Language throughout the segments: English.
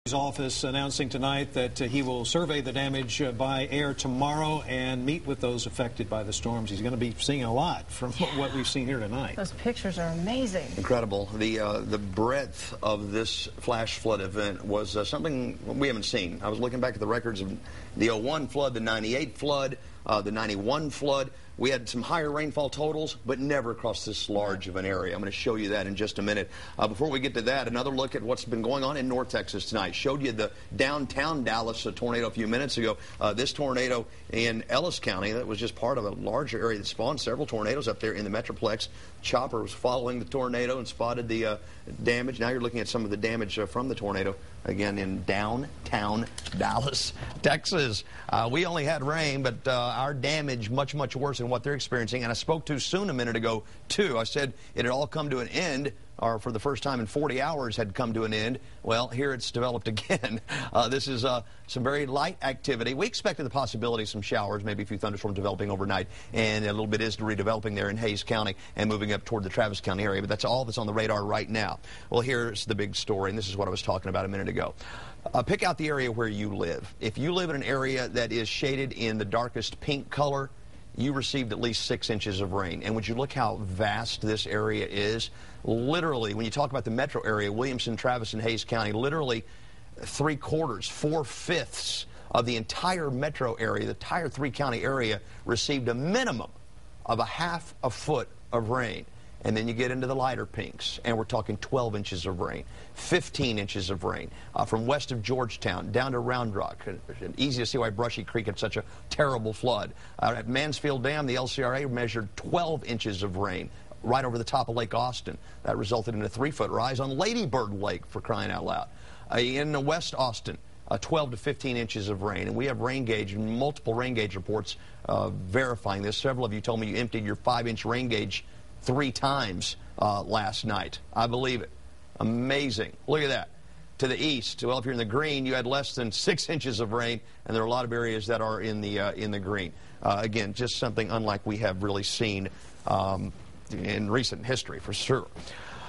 His office announcing tonight that he will survey the damage by air tomorrow and meet with those affected by the storms. He's going to be seeing a lot from what we've seen here tonight. Those pictures are amazing. Incredible. The breadth of this flash flood event was something we haven't seen. I was looking back at the records of the 01 flood, the 98 flood, the 91 flood. We had some higher rainfall totals, but never across this large of an area. I'm going to show you that in just a minute. Before we get to that, another look at what's been going on in North Texas tonight. Showed you the downtown Dallas tornado a few minutes ago. This tornado in Ellis County, that was just part of a larger area that spawned several tornadoes up there in the Metroplex. Chopper was following the tornado and spotted the damage. Now you're looking at some of the damage from the tornado, again, in downtown Dallas, Texas. We only had rain, but our damage much, much worse than what they're experiencing. And I spoke too soon a minute ago, too. I said it had all come to an end, or for the first time in 40 hours had come to an end. Well, here it's developed again. This is some very light activity. We expected the possibility of some showers, maybe a few thunderstorms developing overnight, and a little bit is redeveloping there in Hays County and moving up toward the Travis County area, but that's all that's on the radar right now. Well, here's the big story, and this is what I was talking about a minute ago. Pick out the area where you live. If you live in an area that is shaded in the darkest pink color, you received at least 6 inches of rain. And would you look how vast this area is? Literally, when you talk about the metro area, Williamson, Travis, and Hays County, literally 3/4, 4/5 of the entire metro area, the entire 3-county area, received a minimum of a half a foot of rain. And then you get into the lighter pinks, and we're talking 12 inches of rain, 15 inches of rain, from west of Georgetown down to Round Rock. Easy to see why Brushy Creek had such a terrible flood. At Mansfield Dam, the LCRA measured 12 inches of rain right over the top of Lake Austin. That resulted in a 3-foot rise on Lady Bird Lake, for crying out loud. In West Austin, 12 to 15 inches of rain. And we have rain gauge, multiple rain gauge reports verifying this. Several of you told me you emptied your 5-inch rain gauge 3 times last night. I believe it. Amazing. Look at that. To the east, well, if you're in the green, you had less than 6 inches of rain, and there are a lot of areas that are in the green. Again, just something unlike we have really seen in recent history, for sure.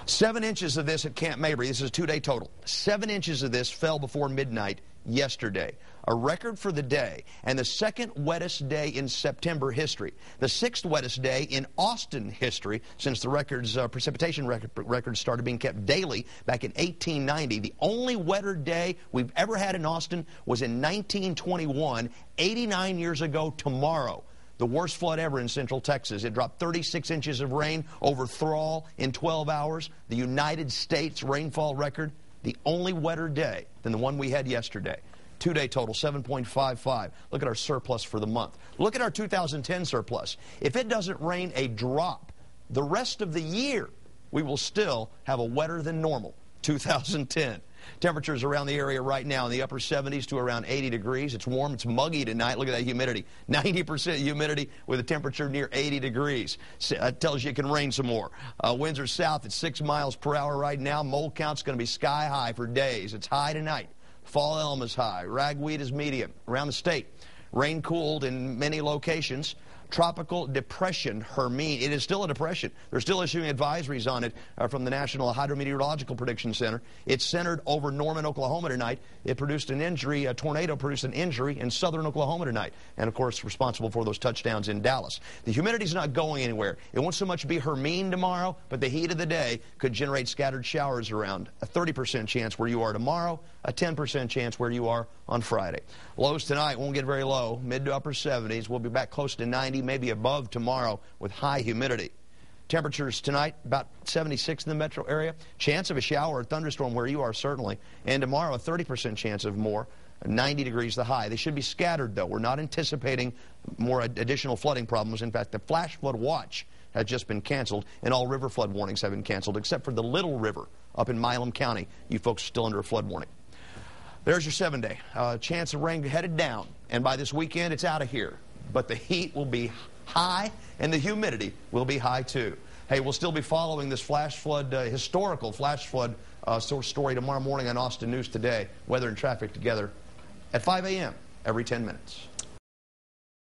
7 inches of this at Camp Mabry. This is a 2-day total. 7 inches of this fell before midnight yesterday. A record for the day, and the 2nd wettest day in September history. The 6th wettest day in Austin history since the precipitation records started being kept daily back in 1890. The only wetter day we've ever had in Austin was in 1921, 89 years ago tomorrow. The worst flood ever in Central Texas. It dropped 36 inches of rain over Thrall in 12 hours. The United States rainfall record, the only wetter day than the one we had yesterday. 2-day total, 7.55. Look at our surplus for the month. Look at our 2010 surplus. If it doesn't rain a drop the rest of the year, we will still have a wetter than normal 2010. Temperatures around the area right now in the upper 70s to around 80 degrees. It's warm. It's muggy tonight. Look at that humidity. 90% humidity with a temperature near 80 degrees. That tells you it can rain some more. Winds are south at 6 miles per hour right now. Mold count's going to be sky high for days. It's high tonight. Fall elm is high. Ragweed is medium. Around the state, rain cooled in many locations. Tropical depression, Hermine. It is still a depression. They're still issuing advisories on it from the National Hydrometeorological Prediction Center. It's centered over Norman, Oklahoma tonight. It produced an injury, a tornado produced an injury in southern Oklahoma tonight. And, of course, responsible for those touchdowns in Dallas. The humidity's not going anywhere. It won't so much be Hermine tomorrow, but the heat of the day could generate scattered showers around. A 30% chance where you are tomorrow, a 10% chance where you are on Friday. Lows tonight won't get very low, mid to upper 70s. We'll be back close to 90, maybe above tomorrow with high humidity. Temperatures tonight about 76 in the metro area. Chance of a shower or thunderstorm where you are, certainly. And tomorrow a 30% chance of more. 90 degrees the high. They should be scattered, though. We're not anticipating more additional flooding problems. In fact, the flash flood watch has just been canceled, and all river flood warnings have been canceled, except for the Little River up in Milam County. You folks are still under a flood warning. There's your 7-day. Chance of rain headed down, and by this weekend, it's out of here. But the heat will be high, and the humidity will be high, too. Hey, we'll still be following this flash flood, historical flash flood story tomorrow morning on Austin News Today. Weather and traffic together at 5 a.m. every 10 minutes.